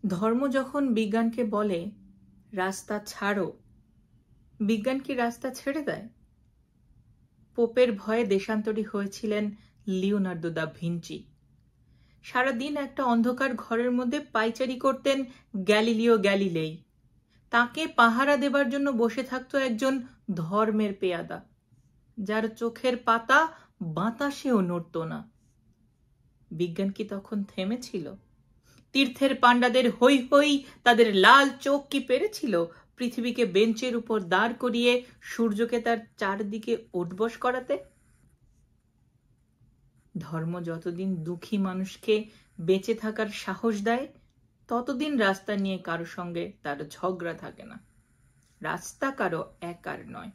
ধর্ম যখন বিজ্ঞানকে বলে রাস্তা ছাড়ো, বিজ্ঞান কি রাস্তা ছেড়ে দেয়? পোপের ভয়ে দেশান্তরী হয়েছিলেন লিওনার্দো দা ভিঞ্চি। সারাদিন একটা অন্ধকার ঘরের মধ্যে পায়চারি করতেন গ্যালিলিও গ্যালিলেই। তাকে পাহারা দেবার জন্য বসে থাকতো একজন ধর্মের পেয়াদা, যার চোখের পাতা বাতাসেও নড়ত না। বিজ্ঞান কি তখন থেমেছিল? তীর্থের পাণ্ডাদের হই হই, তাদের লাল চোখ কি পেরেছিল পৃথিবীকে বেঞ্চের উপর দাঁড় করিয়ে সূর্যকে তার চারদিকে উঠবস করাতে? ধর্ম যতদিন দুঃখী মানুষকে বেঁচে থাকার সাহস দেয়, ততদিন রাস্তা নিয়ে কারো সঙ্গে তার ঝগড়া থাকে না। রাস্তা কারো একার নয়,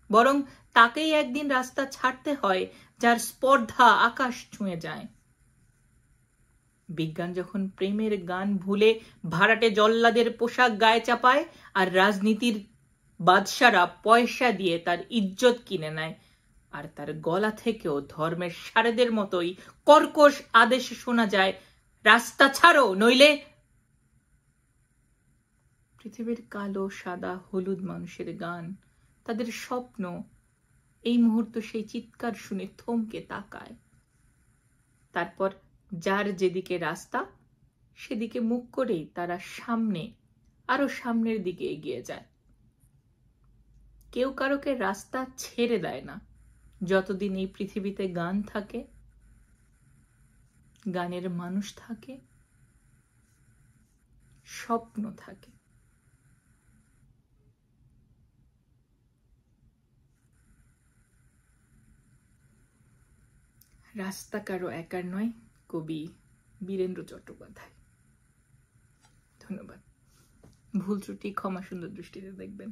বরং তাকেই একদিন রাস্তা ছাড়তে হয় যার স্পর্ধা আকাশ ছুঁয়ে যায়। বিজ্ঞান যখন প্রেমের গান ভুলে ভাড়াটে জল্লাদের পোশাক গায়ে চাপায় আর রাজনীতির বাদশারা পয়সা দিয়ে তার ইজ্জত কিনে নেয়, আর তার গলা থেকেও ধর্মের সারেদের মতোই কর্কশ আদেশ শোনা যায়, রাস্তা ছাড়ো নইলে। পৃথিবীর কালো সাদা হলুদ মানুষের গান, তাদের স্বপ্ন এই মুহূর্তে সেই চিৎকার শুনে থমকে তাকায়। তারপর যার যেদিকে রাস্তা, সেদিকে মুখ করেই তারা সামনে, আরো সামনের দিকে এগিয়ে যায়। কেউ কারোকে রাস্তা ছেড়ে দেয় না যতদিন এই পৃথিবীতে গান থাকে, গানের মানুষ থাকে, স্বপ্ন থাকে। রাস্তা কারো একার নয়, কবি বীরেন্দ্র চট্টোপাধ্যায়। ধন্যবাদ। ভুল ত্রুটি ক্ষমা সুন্দর দৃষ্টিতে দেখবেন।